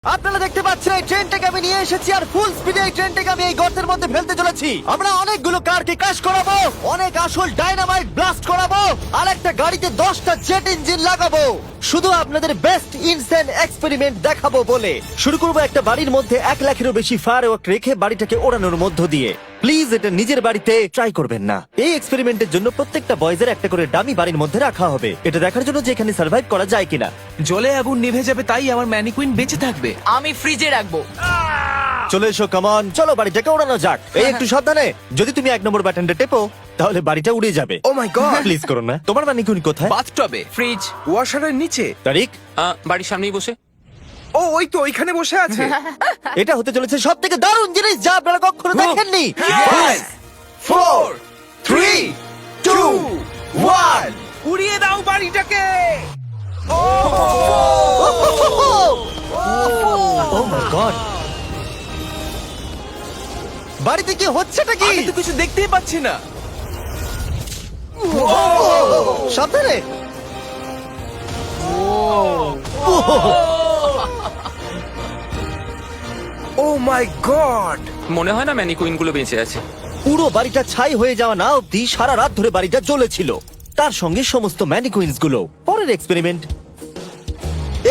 আপনারা দেখতে পাচ্ছেন এই ট্রেনটাকে আমি নিয়ে এসেছি আর ফুল স্পিডে এই ট্রেনটাকে আমি এই গর্তের মধ্যে ফেলতে চলেছি। আমরা অনেকগুলো কারকে ক্র্যাশ করাবো, অনেক আসল ডাইনামাইট ব্লাস্ট করাবো, আর একটা গাড়িতে 10টা জেট ইঞ্জিন লাগাবো, শুধু আপনাদের বেস্ট ইনসেন এক্সপেরিমেন্ট দেখাবো বলে। শুরু করবো একটা বাড়ির মধ্যে 1 লাখেরও বেশি ফায়ারওয়ার্ক রেখে বাড়িটাকে ওড়ানোর মধ্য দিয়ে। প্লিজ এটা নিজের বাড়িতে ট্রাই করবেন না। এই এক্সপেরিমেন্টের জন্য প্রত্যেকটা বয়েজের একটা করে ডামি বাড়ির মধ্যে রাখা হবে, এটা দেখার জন্য যে এখানে সার্ভাইভ করা যায় কিনা। জলে আগুন নিভে যাবে, তাই আমার ম্যানিকুইন বেঁচে থাকবে। আমি ফ্রিজে রাখবো। চলে এসো, কামন, চলো বাড়িটাকে ওড়ানো যাক। এই একটু সাবধানে, যদি তুমি 1 নম্বর বাটনটা টেপো তাহলে বাড়িটা উড়ে যাবে। ও মাই গড! প্লিজ করো না। তোমার মানিকুনি কোথায়? বাথটবে, ফ্রিজ ওয়াশারের নিচে। তারিক, বাড়ির সামনেই বসে। ও ওই তো ওইখানে বসে আছে। এটা হতে চলেছে সব থেকে দারুণ জিনিস যা আপনারা কখনো দেখেননি। 4 3 2 1 উড়িয়ে দাও বাড়িটাকে। ও মাই গড, বাড়িতে কি হচ্ছেটা কি? আমি তো কিছু দেখতেই পাচ্ছি না। সাবধানে। ও মাই গড! মনে হয় না ম্যানিকুইন গুলো বেঁচে আছে। পুরো বাড়িটা ছাই হয়ে যাওয়া না অব্দি সারা রাত ধরে বাড়িটা জ্বলেছিল, তার সঙ্গে সমস্ত ম্যানিকুইন্স গুলো। পরের এক্সপেরিমেন্ট,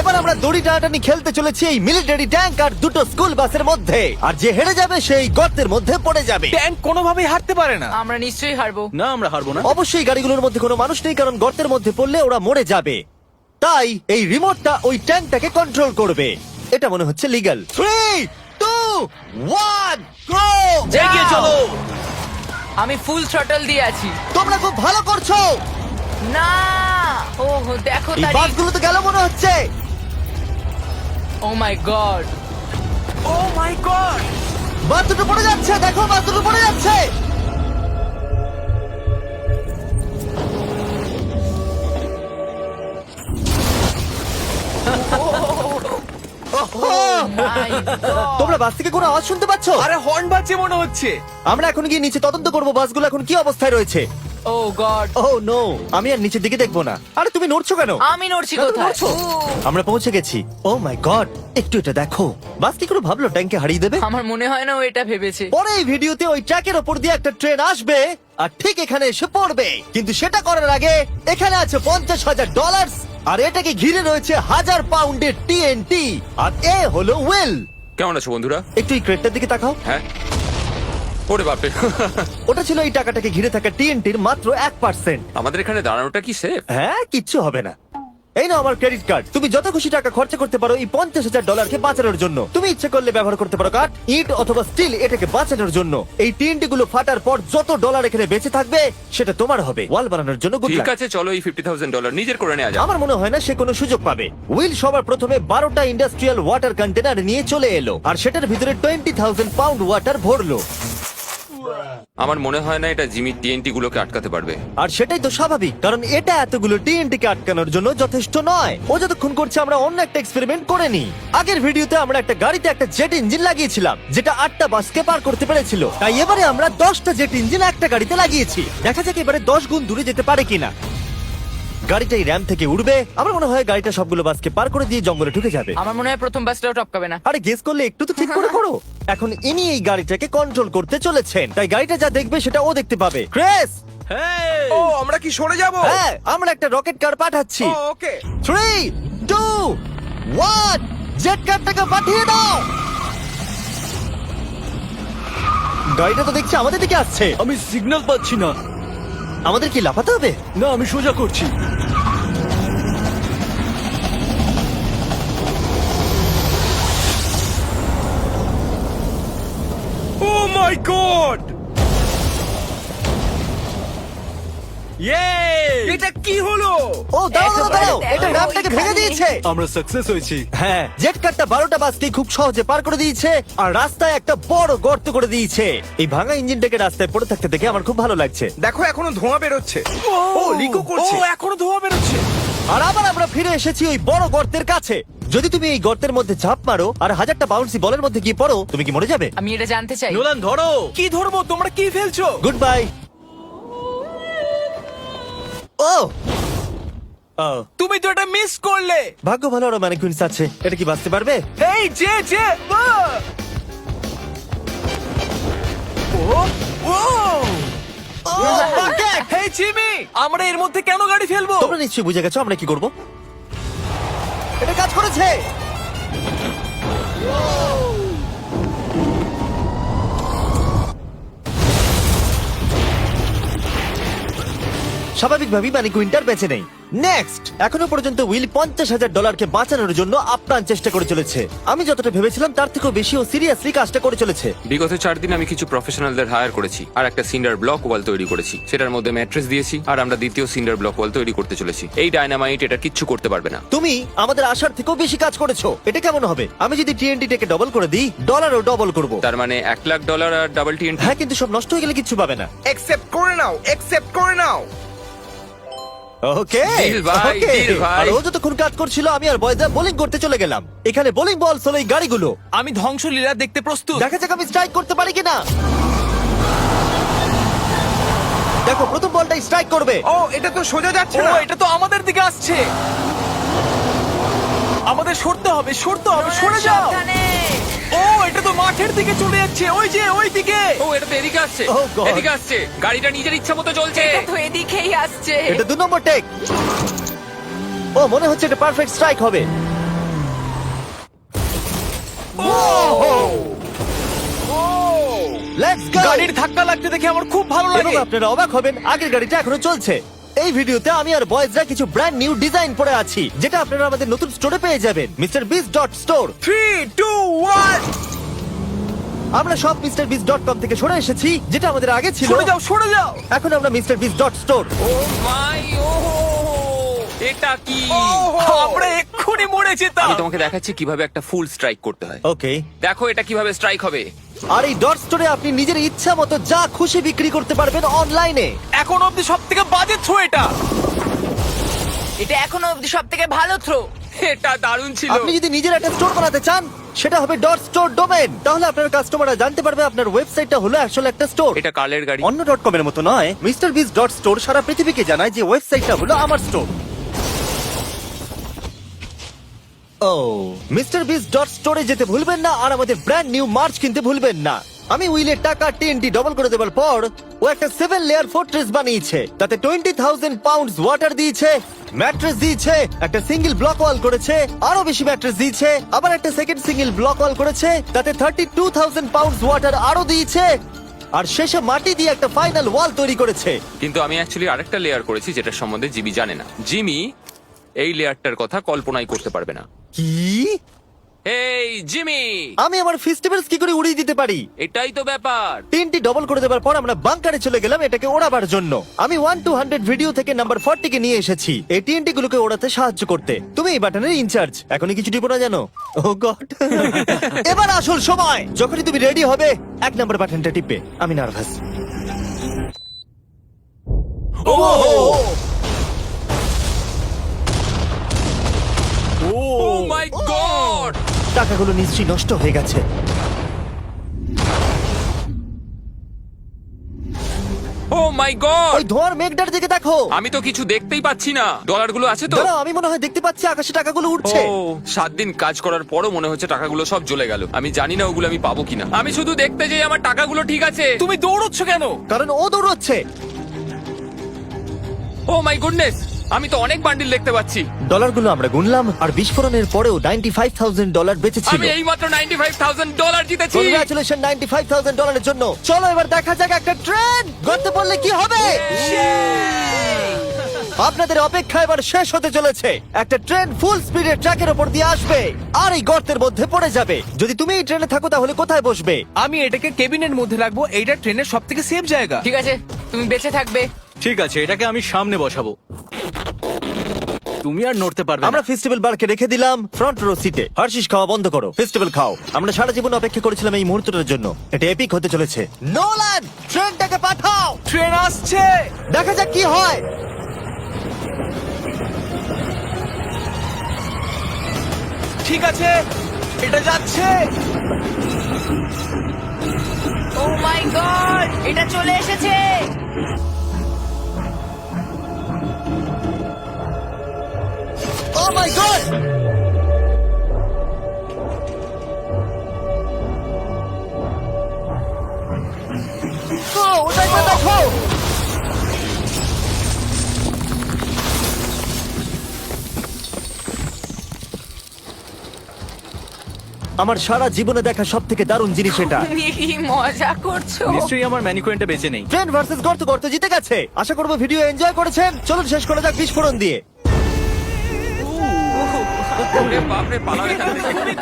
এবার আমরা দড়ি টানাটানি খেলতে চলেছি এই মিলিটারি ট্যাঙ্ক আর 2টো স্কুল বাসের মধ্যে, আর যে হেরে যাবে সেই গর্তের মধ্যে পড়ে যাবে। ট্যাঙ্ক কোনোভাবেই হারতে পারে না। আমরা নিশ্চয়ই হারবো। না, আমরা হারবো না। অবশ্যই গাড়িগুলোর মধ্যে কোনো মানুষ নেই, কারণ গর্তের মধ্যে পড়লে ওরা মরে যাবে। তাই এই রিমোটটা ওই ট্যাঙ্কটাকে কন্ট্রোল করবে। এটা মনে হচ্ছে লিগ্যাল। 3 2 1 গো! এগিয়ে চলো। আমি ফুল থ্রটল দিয়ে আছি। তোমরা খুব ভালো করছো। না, ও দেখো এই তারিখ। বাসগুলো তো গেল মনে হচ্ছে। ও মাই গড, ও মাই গড! বাস দুটো পড়ে যাচ্ছে, দেখো বাস দুটো পড়ে যাচ্ছে। তোমরা বাস থেকে কোনো আওয়াজ শুনতে পাচ্ছ? আরে হর্ন বাজছে মনে হচ্ছে। আমরা এখন গিয়ে নিচে তদন্ত করবো বাসগুলো এখন কি অবস্থায় রয়েছে। ও গড, ও নো, আমি আর নিচের দিকে দেখবো না। আরে তুমি নড়ছো কেন? আমি নড়ছি কেন কোথায়? নড়ছো? আমরা পৌঁছে গেছি। ও মাই গড, একটু এটা দেখো। বাস কি করে ভাবলো ট্যাঙ্কে হারিয়ে দেবে? আমার মনে হয় না ও এটা ভেবেছে। পরে এই ভিডিওতে ওই ট্র্যাকের ওপর দিয়ে একটা ট্রেন আসবে আর ঠিক এখানে এসে পড়বে, কিন্তু সেটা করার আগে এখানে আছে $50,000 আর এটাকে ঘিরে রয়েছে 1000 পাউন্ডের টিএনটি, আর এ হলো ওয়েল। কেমন আছো বন্ধুরা? একটু এই ক্রেটটার দিকে তাকাও। হ্যাঁ, ওরে বাপরে। ওটা ছিল এই টাকাটাকে ঘিরে থাকা টিএনটির মাত্র 1%। আমাদের এখানে দাঁড়ানোটা কি সেফ? হ্যাঁ, কিচ্ছু হবে না। এই নাও আমার ক্রেডিট কার্ড, তুমি যত খুশি টাকা খরচা করতে পারো এই $50,000 বাঁচানোর জন্য। তুমি ইচ্ছে করলে ব্যবহার করতে পারো কাঠ, ইট অথবা স্টিল এটাকে বাঁচানোর জন্য। এই টিএনটি গুলো ফাটার পর যত ডলার এখানে বেঁচে থাকবে সেটা তোমার হবে। ওয়াল বানানোর জন্য গুড ঠিক লাক। আছে, চলো এই $50,000 নিজের করে নেওয়া যাক। আমার মনে হয় না সে কোনো সুযোগ পাবে। উইল সবার প্রথমে 12টা ইন্ডাস্ট্রিয়াল ওয়াটার কন্টেনার নিয়ে চলে এলো আর সেটার ভিতরে 20,000 পাউন্ড ওয়াটার ভরলো। আমার মনে হয় না এটা জিমি টিএনটি গুলোকে আটকাতে পারবে। আর সেটাই তো স্বাভাবিক, কারণ এটা এতগুলো টিএনটি কে আটকানোর জন্য যথেষ্ট নয়। ও যতক্ষণ করছে আমরা অন্য একটা এক্সপেরিমেন্ট করে নিই। আগের ভিডিওতে আমরা একটা গাড়িতে একটা জেট ইঞ্জিন লাগিয়েছিলাম যেটা 8টা বাসকে পার করতে পেরেছিল, তাই এবারে আমরা 10টা জেট ইঞ্জিন একটা গাড়িতে লাগিয়েছি। দেখা যাক এবারে 10 গুণ দূরে যেতে পারে কিনা। গাড়িটা এই র্যাম থেকে উঠবে। আমার মনে হয় গাড়িটা সবগুলো বাসকে পার করে দিয়ে জঙ্গলে ঢুকে যাবে। আমার মনে হয় প্রথম বাসটাও টপকাবে না। আরে গেস করলে একটু তো ঠিক করে করো। এখন ইনি এই গাড়িটাকে কন্ট্রোল করতে চলেছেন, তাই গাড়িটা যা দেখবে সেটা ও দেখতে পাবে। ক্রেস, ও আমরা কি সরে যাব? হ্যাঁ, আমরা একটা রকেট কার পাঠাচ্ছি। ওকে। 3 2 1 জেট কারটাকে পাঠিয়ে দাও। গাড়িটা তো দেখছি আমাদের দিকে আসছে। আমি সিগন্যাল পাচ্ছি না। আমাদের কি লাফাতে হবে? না, আমি সোজা করছি। ও মাই গড! এটা কি হলো? ও দাঁড়াও দাঁড়াও দাঁড়াও, একেবারে এটা দেখো, র্যামটাকে ভেঙে ওইখানে। দিয়েছে। আমরা সাকসেস হয়েছি। হ্যাঁ, জেট কারটা 12টা বাসকে খুব সহজে পার করে দিয়েছে আর রাস্তায় একটা বড় গর্ত করে দিয়েছে। এই ভাঙা ইঞ্জিনটাকে রাস্তায় পড়ে থাকতে দেখে আমার খুব ভালো লাগছে। দেখো এখনো ধোঁয়া বেরোচ্ছে। ও লিকো করছে। ও এখনো ধোঁয়া বেরোচ্ছে। আর আবার আমরা ফিরে এসেছি ওই বড় গর্তের কাছে। যদি তুমি এই গর্তের মধ্যে ঝাঁপ মারো আর 1000টা বাউন্সি বলের মধ্যে গিয়ে পড়ো, তুমি কি মরে যাবে? আমি এটা জানতে চাই। নোলান ধরো। কি ধরবো? তোমরা কি ফেলছো? Good bye. ও ও, তুমি তো এটা মিস করলে। ভাগ্য ভালো আরো ম্যানিকুইন্স আছে। এটা কি বাঁচতে পারবে? এই যে ও ও bucket! হেই জিমি, আমরা এর মধ্যে কেন গাড়ি ফেলবো? তোমরা নিশ্চয়ই বুঝে গেছো আমরা কি করব। এটা কাজ করেছে। স্বাভাবিকভাবেই ম্যানিকুইনটার বেঁচে নেই। নেক্সট, এখনো পর্যন্ত উইল $50,000 বাঁচানোর জন্য আপ্রাণ চেষ্টা করে চলেছে। আমি যতটা ভেবেছিলাম তার থেকেও বেশি ও সিরিয়াসলি কাজটা করে চলেছে। বিগত 4 দিন আমি কিছু প্রফেশনালদের হায়ার করেছি আর একটা সিন্ডার ব্লক ওয়াল তৈরি করেছি। সেটার মধ্যে ম্যাট্রেস দিয়েছি আর আমরা দ্বিতীয় সিন্ডার ব্লক ওয়াল তৈরি করতে চলেছি। এই ডায়নামাইট এটা কিচ্ছু করতে পারবে না। তুমি আমাদের আশার থেকেও বেশি কাজ করেছো। এটা কেমন হবে? আমি যদি TNT-টাকে ডবল করে দিই, ডলারও ডবল করব। তার মানে $1,00,000 আর ডাবল TNT। হ্যাঁ, কিন্তু সব নষ্ট হয়ে গেলে কিচ্ছু পাবে না। অ্যাকসেপ্ট করে নাও, অ্যাকসেপ্ট করে নাও। ওকে, Deal ভাই, ওকে। deal ভাই। আর ও যতক্ষণ কাজ করছিল আমি আর বয়দা বোলিং করতে চলে গেলাম। এখানে বোলিং বল হলো এই গাড়িগুলো। আমি ধ্বংসলীলা দেখতে প্রস্তুত। দেখা যাক আমি স্ট্রাইক করতে পারি কিনা। দেখো, প্রথম বলটাই স্ট্রাইক করবে। ও, এটা তো সোজা যাচ্ছে না। এটা তো আমাদের দিকে আসছে। আমাদের সরতে হবে, সরতে হবে, সরে যাও। সাবধানে। ও, এটা তো মাঠের দিকে চলে যাচ্ছে। ওই যে ওই দিকে। ও, এটা তো এদিকে আসছে। Oh God! এদিকে আসছে। গাড়িটা নিজের ইচ্ছা মতো চলছে। এটা তো এদিকেই আসছে। এটা 2 নম্বর টেক। ও, মনে হচ্ছে এটা পারফেক্ট স্ট্রাইক হবে। Let's go. গাড়ির ধাক্কা লাগতে দেখে আমার খুব ভালো এবং লাগে। আপনারা অবাক হবেন, আগের গাড়িটা এখনো চলছে। এই ভিডিওতে আমি আর বয়েজরা কিছু ব্র্যান্ড নিউ ডিজাইন পরে আছি, যেটা আপনারা আমাদের নতুন স্টোরে পেয়ে যাবেন, MrBeast.store। 3, 2, 1 আমরা সব MrBeast.com থেকে সরে এসেছি, যেটা আমাদের আগে ছিল। সরে যাও, সরে যাও। এখন আমরা MrBeast.store। ও মাই, ও এটা কি? আমরা এক্ষুনি মরে যেতাম। আমি তোমাকে দেখাচ্ছি কিভাবে একটা ফুল স্ট্রাইক করতে হয়। ওকে। দেখো এটা কিভাবে স্ট্রাইক হবে। আর এই ডট স্টোরে আপনি নিজের ইচ্ছা মতো যা খুশি বিক্রি করতে পারবেন অনলাইনে। এখন অব্দি সব থেকে বাজে থ্রো এটা। এটা এখনো অব্দি সব থেকে ভালো থ্রো। এটা দারুণ ছিল। আপনি যদি নিজের একটা স্টোর বানাতে চান, সেটা হবে ডট স্টোর ডোমেন। তাহলে আপনার কাস্টমাররা জানতে পারবে আপনার ওয়েবসাইটটা হলো আসলে একটা স্টোর। এটা কালের গাড়ি। অন্য .com এর মতো নয়। MrBeast.store সারা পৃথিবীকে জানায় যে ওয়েবসাইটটা হলো আমার স্টোর। ও, MrBeast.store-এ যেতে ভুলবেন না আর আমাদের ব্র্যান্ড নিউ মার্চ কিনতে ভুলবেন না। আমি উইলের টাকা TNT ডবল করে দেওয়ার পর ও একটা 7 লেয়ার ফোর্ট্রেস বানিয়েছে। তাতে 20,000 পাউন্ডস ওয়াটার দিয়েছে, ম্যাট্রেস দিয়েছে, একটা সিঙ্গেল ব্লক ওয়াল করেছে, আরো বেশি ম্যাট্রেস দিয়েছে, আবার একটা সেকেন্ড সিঙ্গেল ব্লক ওয়াল করেছে, তাতে 32,000 পাউন্ডস ওয়াটার আরো দিয়েছে, আর শেষে মাটি দিয়ে একটা ফাইনাল ওয়াল তৈরি করেছে। কিন্তু আমি অ্যাকচুয়ালি আরেকটা লেয়ার করেছি যেটা সম্বন্ধে জিমি জানে না। জিমি এই লেয়ারটার কথা কল্পনাই করতে পারবে না। কি? এই জিমি, আমি আমার ফেস্টিভ্যালস কি করে উড়িয়ে দিতে পারি? এটাই তো ব্যাপার। তিনটি ডবল করে দেওয়ার পর আমরা বাংকারে চলে গেলাম এটাকে ওড়াবার জন্য। আমি 1 to 100 ভিডিও থেকে নাম্বার 40 কে নিয়ে এসেছি এই TNT গুলোকে ওড়াতে সাহায্য করতে। তুমি এই বাটনের ইনচার্জ। এখনই কিছু টিপো না জানো? ও গড। এবার আসল সময়। যখনই তুমি রেডি হবে 1 নাম্বার বাটনটা টিপবে। আমি নার্ভাস। ও ও মাই গড, টাকাগুলো নিশ্চয়ই নষ্ট হয়ে গেছে। ও মাই গড, ওই ধোঁয়ার মেঘটার দিকে দেখো। আমি তো কিছু দেখতেই পাচ্ছি না। ডলারগুলো আছে তো? দাঁড়াও, আমি মনে হয় দেখতে পাচ্ছি আকাশে টাকাগুলো উঠছে। ও 7 দিন কাজ করার পরও মনে হচ্ছে টাকাগুলো সব জ্বলে গেল। আমি জানি না ওগুলো আমি পাবো কিনা। আমি শুধু দেখতে যাই আমার টাকাগুলো ঠিক আছে। তুমি দৌড়চ্ছ কেন? কারণ ও দৌড়চ্ছে। ও মাই গুডনেস, আমি তো অনেক বান্ডিল দেখতে পাচ্ছি। ডলারগুলো আমরা গুনলাম আর বিস্ফোরণের পরেও $95,000 বেঁচে ছিল। আমি এইমাত্র $95,000 জিতেছি। কংগ্রাচুলেশন $95,000 জন্য। চলো এবার দেখা যাক একটা ট্রেন গর্তে পড়লে কি হবে। আপনাদের অপেক্ষা এবার শেষ হতে চলেছে। একটা ট্রেন ফুল স্পিডে ট্র্যাকের উপর দিয়ে আসবে আর এই গর্তের মধ্যে পড়ে যাবে। যদি তুমি এই ট্রেনে থাকো তাহলে কোথায় বসবে? আমি এটাকে কেবিনের মধ্যে রাখবো। এইটা ট্রেনের সব থেকে সেফ জায়গা। ঠিক আছে, তুমি বেঁচে থাকবে। ঠিক আছে, এটাকে আমি সামনে বসাবো। তুমি আর নড়তে পারবে আমরা না। ফেস্টিভ্যাল বারকে রেখে দিলাম ফ্রন্ট রো সিটে। হার্শিস খাওয়া বন্ধ করো, ফেস্টিভ্যাল খাও। আমরা সারা জীবন অপেক্ষা করেছিলাম এই মুহূর্তটার জন্য। এটা এপিক হতে চলেছে। নোলান, ট্রেনটাকে পাঠাও। ট্রেন আসছে। দেখা যাক কি হয়। ঠিক আছে, এটা যাচ্ছে। ও মাই গড, এটা চলে এসেছে। ও মাই গড! ওটা একবার দেখো! আমার সারা জীবনে দেখা সব থেকে দারুণ জিনিস এটা। তুমি কি মজা করছো? নিশ্চয়ই আমার ম্যানিকুইনটা বেঁচে নেই। ট্রেন ভার্সেস গর্ত, গর্ত জিতে গেছে। আশা করবো ভিডিও এনজয় করেছেন। চলুন শেষ করা যাক বিস্ফোরণ দিয়ে। ওরে বাপরে, পালাও এখান থেকে।